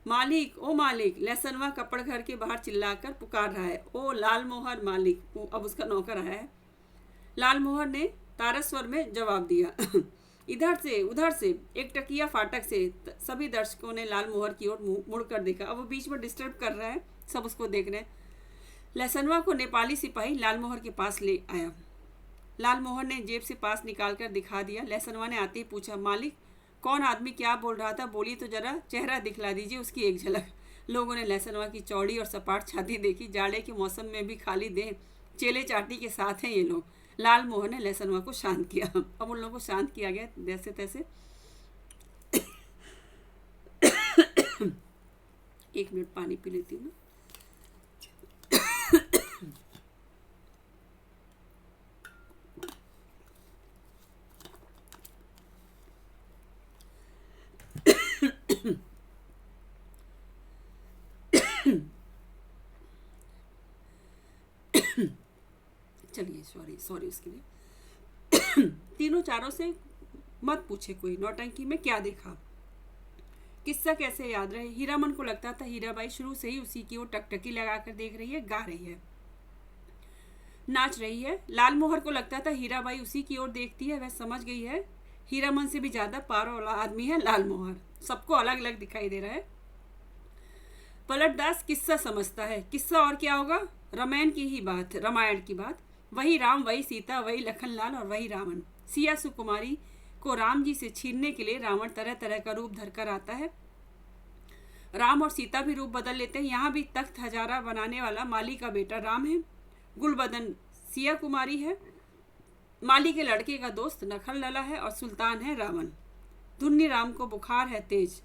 मालिक, ओ मालिक, लहसनवा कपड़ घर के बाहर चिल्लाकर पुकार रहा है। ओ लाल मोहर मालिक, वो अब उसका नौकर आया है। लाल मोहर ने तारस्वर में जवाब दिया। इधर से उधर से, एक टकिया फाटक से। सभी दर्शकों ने लाल मोहर की ओर मुड़कर देखा। अब वो बीच में डिस्टर्ब कर रहा है, सब उसको देख रहे हैं। लहसनवा को नेपाली सिपाही लाल मोहर के पास ले आया। लाल मोहर ने जेब से पास निकालकर दिखा दिया। लहसनवा ने आते ही पूछा, मालिक कौन आदमी क्या बोल रहा था? बोली तो जरा, चेहरा दिखला दीजिए उसकी एक झलक। लोगों ने लहसनवा की चौड़ी और सपाट छाती देखी। जाड़े के मौसम में भी खाली देह चेले चाटी के साथ हैं ये लोग। लाल मोहर ने लहसनवा को शांत किया। अब उन लोगों को शांत किया गया जैसे तैसे। एक मिनट पानी पी लेती हूँ ना। चलिए, सॉरी उसके लिए। तीनों चारों से मत पूछे कोई, नौटंकी में क्या देखा, किस्सा कैसे याद रहे। हीरामन को लगता था हीराबाई शुरू से ही उसी की ओर टकटकी लगाकर देख रही है, गा रही है, नाच रही है। लाल मोहर को लगता था हीराबाई उसी की ओर देखती है, वह समझ गई है हीरामन से भी ज्यादा पार वाला आदमी है लाल मोहर। सबको अलग अलग दिखाई दे रहा है। पलटदास किस्सा समझता है। किस्सा और क्या होगा? रामायण की ही बात, रामायण की बात। वही राम, वही सीता, वही लखनलाल और वही रावण। सिया सुकुमारी को राम जी से छीनने के लिए रावण तरह तरह का रूप धरकर आता है। राम और सीता भी रूप बदल लेते हैं। यहाँ भी तख्त हजारा बनाने वाला माली का बेटा राम है। गुलबदन सिया कुमारी है। माली के लड़के का दोस्त नखल लला है और सुल्तान है रावण। धुन्नी राम को बुखार है तेज।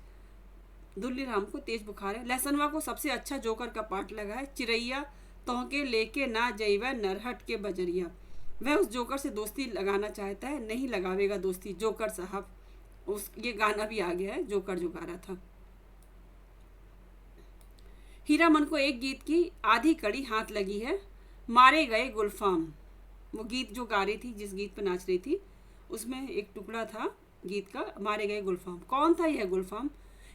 दुल्ली राम को तेज बुखार है। लहसनवा को सबसे अच्छा जोकर का पाठ लगा है। चिरैया तोहके लेके ना जईवा नरहट के बजरिया। वह उस जोकर से दोस्ती लगाना चाहता है, नहीं लगावेगा दोस्ती जोकर साहब। ये गाना भी आ गया है, जोकर जो गा रहा था। हीरामन को एक गीत की आधी कड़ी हाथ लगी है, मारे गए गुलफाम। वो गीत जो गा रही थी, जिस गीत पर नाच रही थी, उसमें एक टुकड़ा था गीत का, मारे गए गुलफाम। कौन था यह गुलफाम?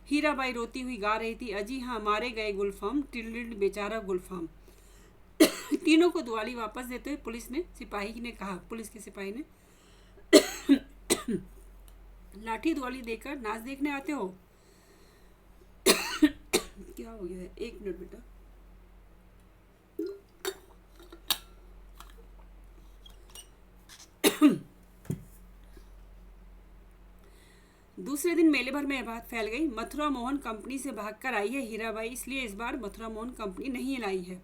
हीराबाई रोती हुई गा रही थी, अजी हाँ मारे गए गुलफाम, टिल्डिल बेचारा गुलफाम। तीनों को दुआली वापस देते हुए सिपाही ने कहा, पुलिस के सिपाही ने, लाठी दुआली देकर नाच देखने आते हो? क्या हो गया है? एक मिनट बेटा। दूसरे दिन मेले भर में यह बात फैल गई, मथुरा मोहन कंपनी से भागकर आई है हीराबाई, इसलिए इस बार मथुरा मोहन कंपनी नहीं लाई है,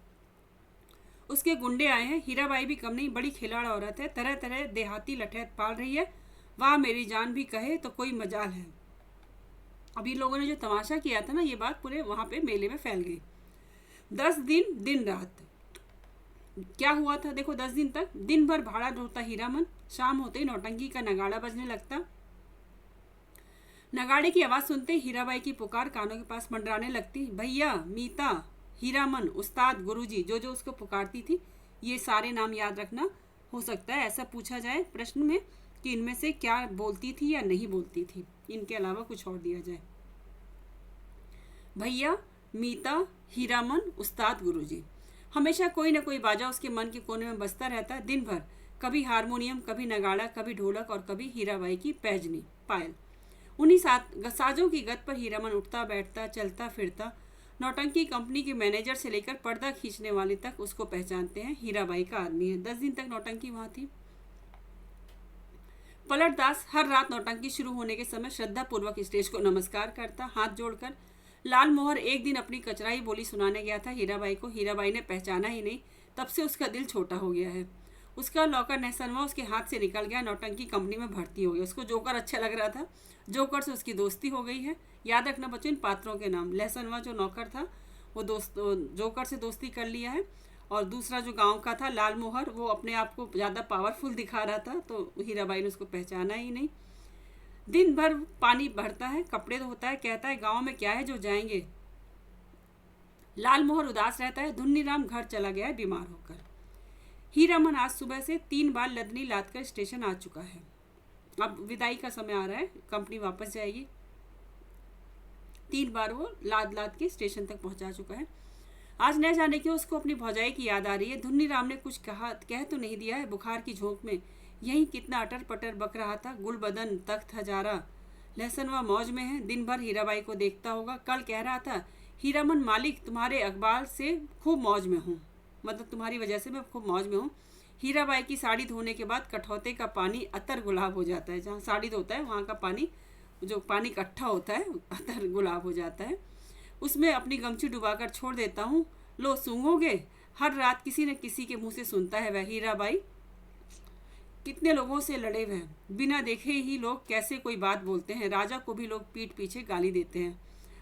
उसके गुंडे आए हैं। हीराबाई भी कम नहीं, बड़ी खिलाड़ औरत है, तरह तरह देहाती लठैत पाल रही है। वाह मेरी जान भी कहे तो कोई मजाल है। अभी लोगों ने जो तमाशा किया था ना, ये बात पूरे वहां पे मेले में फैल गई। 10 दिन दिन रात क्या हुआ था देखो। 10 दिन तक दिन भर भाड़ा ढोता हीरामन, शाम होते ही नौटंकी का नगाड़ा बजने लगता। नगाड़े की आवाज सुनते हीराबाई की पुकार कानों के पास मंडराने लगती। भैया, मीता, हीरामन, उस्ताद, गुरुजी, जो जो उसको पुकारती थी, ये सारे नाम याद रखना। हो सकता है ऐसा पूछा जाए प्रश्न में कि इनमें से क्या बोलती थी या नहीं बोलती थी, इनके अलावा कुछ और दिया जाए। भैया, मीता, हीरामन, उस्ताद, गुरुजी। हमेशा कोई ना कोई बाजा उसके मन के कोने में बजता रहता दिन भर। कभी हारमोनियम, कभी नगाड़ा, कभी ढोलक और कभी हीराबाई की पैजनी पायल। उन्हीं साजों की गत पर हीरामन उठता बैठता, चलता फिरता। नौटंकी कंपनी के मैनेजर से लेकर पर्दा खींचने वाले तक उसको पहचानते हैं, हीराबाई का आदमी है। 10 दिन तक नौटंकी वहां थी। पलटदास हर रात नौटंकी शुरू होने के समय श्रद्धा पूर्वक स्टेज को नमस्कार करता, हाथ जोड़कर। लाल मोहर एक दिन अपनी कचराई बोली सुनाने गया था हीराबाई को। हीराबाई ने पहचाना ही नहीं, तब से उसका दिल छोटा हो गया है। उसका नौकर लहसनवा उसके हाथ से निकल गया, नौटंकी कंपनी में भर्ती हो गया। उसको जोकर अच्छा लग रहा था, जोकर से उसकी दोस्ती हो गई है। याद रखना बच्चों इन पात्रों के नाम। लहसनवा जो नौकर था वो जोकर से दोस्ती कर लिया है, और दूसरा जो गांव का था लाल मोहर, वो अपने आप को ज़्यादा पावरफुल दिखा रहा था, तो हीराबाई ने उसको पहचाना ही नहीं। दिन भर पानी भरता है, कपड़े धोता है, कहता है गांव में क्या है जो जाएंगे। लाल मोहर उदास रहता है। धुन्नी राम घर चला गया है बीमार होकर। हीरामन आज सुबह से 3 बार लदनी लाद कर स्टेशन आ चुका है। अब विदाई का समय आ रहा है, कंपनी वापस जाएगी। 3 बार वो लाद लाद के स्टेशन तक पहुंचा चुका है। आज न जाने क्यों उसको अपनी भौजाई की याद आ रही है। धुन्नी राम ने कुछ कह तो नहीं दिया है। बुखार की झोंक में यही कितना अटर पटर बक रहा था। गुल बदन तख्त हजारा लहसन व मौज में है। दिन भर हीराबाई को देखता होगा। कल कह रहा था, हीरामन मालिक तुम्हारे अखबार से खूब मौज में हूँ, मतलब तुम्हारी वजह से मैं खूब मौज में हूँ। हीराबाई की साड़ी धोने के बाद कठौते का पानी अतर गुलाब हो जाता है। जहाँ साड़ी धोता है वहाँ का पानी, जो पानी इकट्ठा होता है, अतर गुलाब हो जाता है। उसमें अपनी गमछी डुबाकर छोड़ देता हूँ। लो सूंघोगे? हर रात किसी न किसी के मुंह से सुनता है वह, हीराबाई कितने लोगों से लड़े हुए हैं, बिना देखे ही लोग कैसे कोई बात बोलते हैं। राजा को भी लोग पीठ पीछे गाली देते हैं।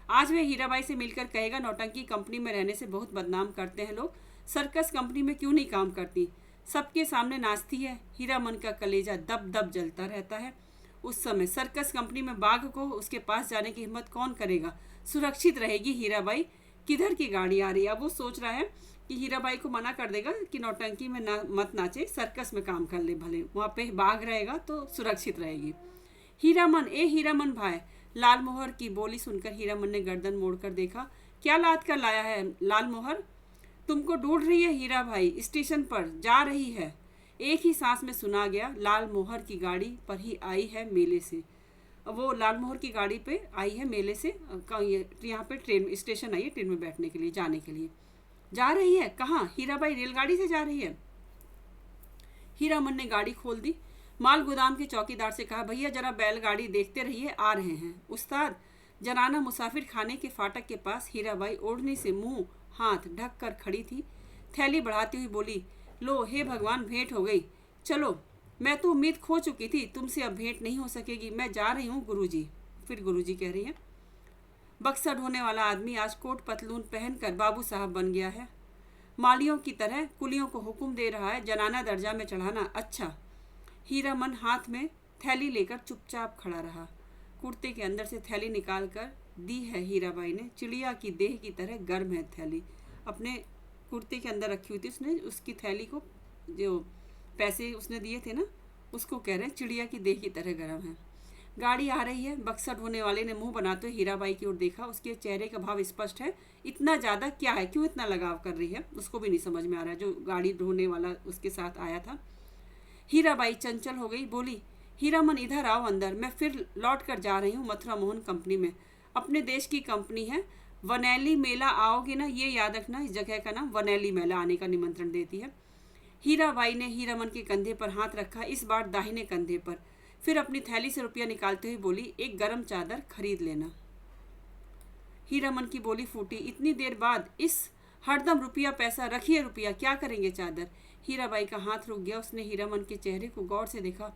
आज वह हीराबाई से मिलकर कहेगा, नौटंकी कंपनी में रहने से बहुत बदनाम करते हैं लोग। सर्कस कंपनी में क्यों नहीं काम करती, सबके सामने नाचती है। हीरामन का कलेजा दब दब जलता रहता है। उस समय सर्कस कंपनी में बाघ को उसके पास जाने की हिम्मत कौन करेगा। सुरक्षित रहेगी हीराबाई। किधर की गाड़ी आ रही है। अब वो सोच रहा है कि हीराबाई को मना कर देगा कि नौटंकी में मत नाचे, सर्कस में काम कर ले, भले वहाँ पे बाघ रहेगा तो सुरक्षित रहेगी। हीरामन भाई। लाल मोहर की बोली सुनकर हीरामन ने गर्दन मोड़कर देखा। क्या लाद कर लाया है लाल मोहर? तुमको ढूंढ रही है हीरा भाई, स्टेशन पर जा रही है। एक ही सांस में सुना गया। लाल मोहर की गाड़ी पर ही आई है मेले से। वो लाल मोहर की गाड़ी पे आई है मेले से। यहाँ पे ट्रेन स्टेशन आई है, ट्रेन में बैठने के लिए, जाने के लिए जा रही है। कहाँ? हीराबाई रेलगाड़ी से जा रही है। हीरामन ने गाड़ी खोल दी। माल गोदाम के चौकीदार से कहा, भैया जरा बैलगाड़ी देखते रहिए, आ रहे हैं। उस्ताद जनाना मुसाफिर खाने के फाटक के पास हीराबाई ओढ़नी से मुंह हाथ ढक कर खड़ी थी। थैली बढ़ाती हुई बोली, लो हे भगवान, भेंट हो गई। चलो, मैं तो उम्मीद खो चुकी थी, तुमसे अब भेंट नहीं हो सकेगी। मैं जा रही हूँ गुरुजी। फिर गुरुजी कह रही है। बक्सा ढोने वाला आदमी आज कोट पतलून पहनकर बाबू साहब बन गया है। मालियों की तरह कुलियों को हुक्म दे रहा है जनाना दर्जा में चढ़ाना। अच्छा। हीरामन हाथ में थैली लेकर चुपचाप खड़ा रहा। कुर्ते के अंदर से थैली निकाल कर दी है हीराबाई ने। चिड़िया की देह की तरह गर्म है थैली। अपने कुर्ते के अंदर रखी हुई थी उसने, उसकी थैली को, जो पैसे उसने दिए थे ना, उसको कह रहे हैं चिड़िया की देह की तरह गर्म है। गाड़ी आ रही है। बक्सा ढोने वाले ने मुंह बनाते हुए हीराबाई की ओर देखा। उसके चेहरे का भाव स्पष्ट है। इतना ज़्यादा क्या है, क्यों इतना लगाव कर रही है, उसको भी नहीं समझ में आ रहा है, जो गाड़ी ढोने वाला उसके साथ आया था। हीराबाई चंचल हो गई, बोली, हीरामन इधर आओ अंदर। मैं फिर लौट कर जा रही हूँ मथुरा मोहन कंपनी में। अपने देश की कंपनी है। वनैली मेला आओगे ना, ये याद रखना, इस जगह का नाम वनैली मेला आने का निमंत्रण देती है। हीराबाई ने हीरामन के कंधे पर हाथ रखा, इस बार दाहिने कंधे पर। फिर अपनी थैली से रुपया निकालते हुए बोली, एक गरम चादर खरीद लेना। हीरामन की बोली फूटी, इतनी देर बाद इस हरदम रुपया पैसा, रखिए रुपया, क्या करेंगे चादर। हीराबाई का हाथ रुक गया। उसने हीरामन के चेहरे को गौर से देखा।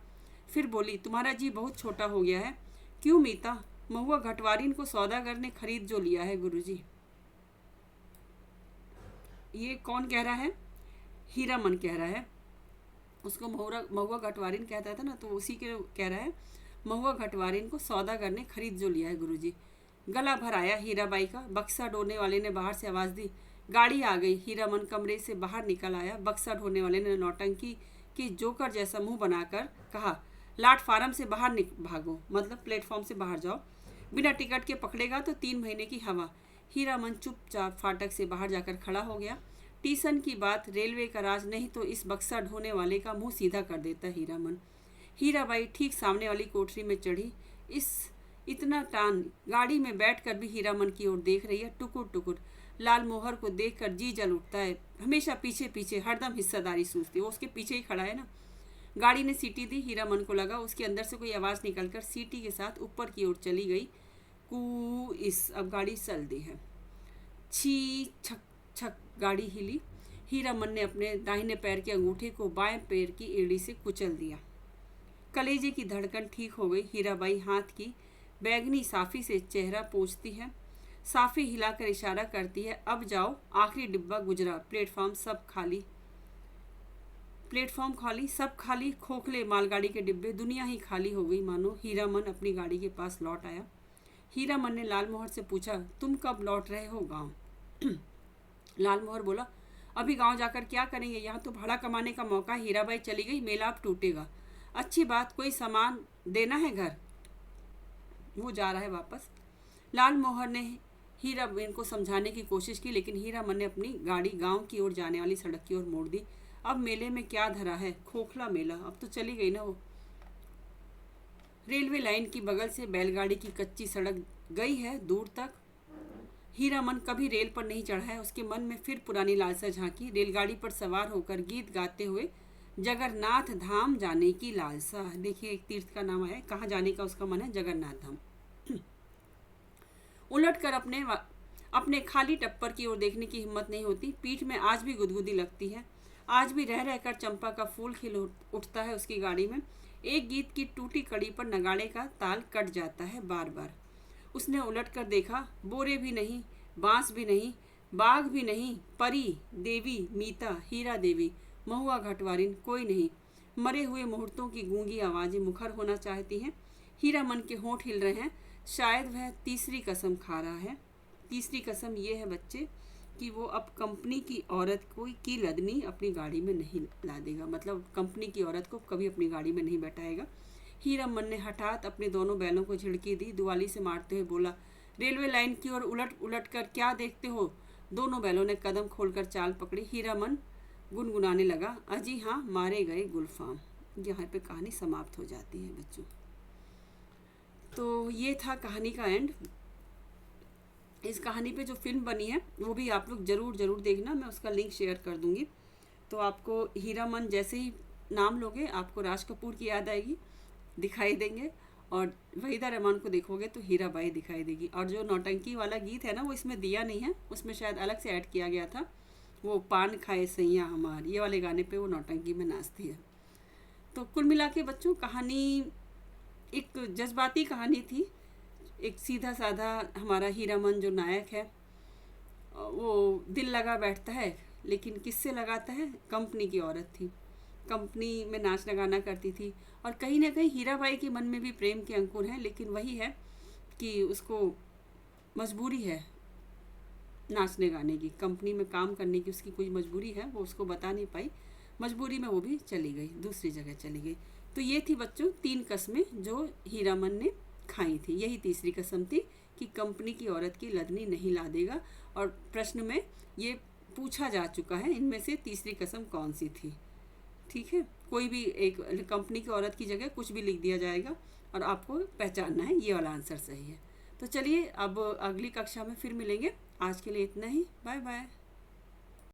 फिर बोली, तुम्हारा जी बहुत छोटा हो गया है। क्यों मीता? महुआ घटवारीन को सौदागर ने खरीद जो लिया है गुरुजी। ये कौन कह रहा है? हीरामन कह रहा है। उसको महुआ घटवारिन कहता था ना, तो उसी के कह रहा है। महुआ घटवारिन को सौदागर ने खरीद जो लिया है गुरुजी। गला भर आया हीराबाई का। बक्सा ढोने वाले ने बाहर से आवाज़ दी, गाड़ी आ गई। हीरामन कमरे से बाहर निकल आया। बक्सा ढोने वाले ने नौटंकी की जोकर जैसा मुंह बनाकर कहा, प्लेटफार्म से बाहर भागो, मतलब प्लेटफॉर्म से बाहर जाओ। बिना टिकट के पकड़ेगा तो 3 महीने की हवा। हीरामन चुपचाप फाटक से बाहर जाकर खड़ा हो गया। टीसन की बात रेलवे का राज नहीं तो इस बक्सा ढोने वाले का मुंह सीधा कर देता हीरामन। हीराबाई ठीक सामने वाली कोठरी में चढ़ी। इतना टान गाड़ी में बैठकर भी हीरामन की ओर देख रही है, टुकुर टुकुर। लाल मोहर को देखकर जी जल उठता है। हमेशा पीछे पीछे, हरदम हिस्सेदारी सूझती है। वो उसके पीछे ही खड़ा है ना। गाड़ी ने सीटी दी। हीरामन को लगा उसके अंदर से कोई आवाज़ निकलकर सीटी के साथ ऊपर की ओर चली गई। कू इस अब गाड़ी चल दी है। छी छक छक गाड़ी हिली। हीरामन ने अपने दाहिने पैर के अंगूठे को बाएं पैर की एड़ी से कुचल दिया। कलेजे की धड़कन ठीक हो गई। हीराबाई हाथ की बैगनी साफी से चेहरा पोंछती है। साफी हिलाकर इशारा करती है, अब जाओ, आखिरी डिब्बा गुजरा, प्लेटफॉर्म खाली, सब खाली। खोखले मालगाड़ी के डिब्बे, दुनिया ही खाली हो गई मानो। हीरामन अपनी गाड़ी के पास लौट आया। हीरामन ने लाल मोहर से पूछा, तुम कब लौट रहे हो गाँव? लाल मोहर बोला, अभी गांव जाकर क्या करेंगे, यहाँ तो भाड़ा कमाने का मौका है। हीराबाई चली गई, मेला अब टूटेगा। अच्छी बात, कोई सामान देना है घर। वो जा रहा है वापस। लाल मोहर ने हीरामन को समझाने की कोशिश की, लेकिन हीरामन ने अपनी गाड़ी गांव की ओर जाने वाली सड़क की ओर मोड़ दी। अब मेले में क्या धरा है, खोखला मेला, अब तो चली गई ना वो। रेलवे लाइन की बगल से बैलगाड़ी की कच्ची सड़क गई है दूर तक। हीरामन कभी रेल पर नहीं चढ़ा है। उसके मन में फिर पुरानी लालसा झांकी। रेलगाड़ी पर सवार होकर गीत गाते हुए जगन्नाथ धाम जाने की लालसा। देखिए, एक तीर्थ का नाम है, कहाँ जाने का उसका मन है, जगन्नाथ धाम। उलट कर अपने खाली टप्पर की ओर देखने की हिम्मत नहीं होती। पीठ में आज भी गुदगुदी लगती है। आज भी रह रहकर चंपा का फूल खिल उठता है उसकी गाड़ी में। एक गीत की टूटी कड़ी पर नगाड़े का ताल कट जाता है बार बार। उसने उलट कर देखा, बोरे भी नहीं, बांस भी नहीं, बाघ भी नहीं, परी, देवी, मीता, हीरा देवी, महुआ घटवारिन, कोई नहीं। मरे हुए मुहूर्तों की गूंगी आवाज़ें मुखर होना चाहती हैं। हीरामन के होंठ हिल रहे हैं। शायद वह तीसरी कसम खा रहा है। तीसरी कसम ये है बच्चे कि वो अब कंपनी की औरत की लदनी अपनी गाड़ी में नहीं ला देगा। मतलब कंपनी की औरत को कभी अपनी गाड़ी में नहीं बैठाएगा। हीरामन ने हठात अपने दोनों बैलों को झिड़की दी, दुआली से मारते हुए बोला, रेलवे लाइन की ओर उलट उलट कर क्या देखते हो। दोनों बैलों ने कदम खोलकर चाल पकड़ी। हीरामन गुनगुनाने लगा, अजी हाँ, मारे गए गुलफाम। यहाँ पे कहानी समाप्त हो जाती है बच्चों। तो ये था कहानी का एंड। इस कहानी पे जो फिल्म बनी है वो भी आप लोग ज़रूर देखना, मैं उसका लिंक शेयर कर दूँगी। तो आपको हीरामन जैसे ही नाम लोगे आपको राज कपूर की याद आएगी, दिखाई देंगे, और वहीदा रहमान को देखोगे तो हीराबाई दिखाई देगी। और जो नौटंकी वाला गीत है ना, वो इसमें दिया नहीं है, उसमें शायद अलग से ऐड किया गया था। वो पान खाए सैया हमार, ये वाले गाने पे वो नौटंकी में नाचती है। तो कुल मिला के बच्चों, कहानी एक जज्बाती कहानी थी। एक सीधा साधा हमारा हीरामन जो नायक है वो दिल लगा बैठता है, लेकिन किससे लगाता है, कंपनी की औरत थी, कंपनी में नाचना गाना करती थी। और कहीं ना कहीं हीराबाई के मन में भी प्रेम के अंकुर हैं, लेकिन वही है कि उसको मजबूरी है नाचने गाने की, कंपनी में काम करने की उसकी कोई मजबूरी है, वो उसको बता नहीं पाई। मजबूरी में वो भी चली गई, दूसरी जगह चली गई। तो ये थी बच्चों 3 कस्में जो हीरामन ने खाई थी। यही तीसरी कसम थी कि कंपनी की औरत की लदनी नहीं ला देगा। और प्रश्न में ये पूछा जा चुका है, इनमें से तीसरी कसम कौन सी थी। ठीक है, कोई भी एक कंपनी की औरत की जगह कुछ भी लिख दिया जाएगा और आपको पहचानना है ये वाला आंसर सही है। तो चलिए अब अगली कक्षा में फिर मिलेंगे। आज के लिए इतना ही, बाय बाय।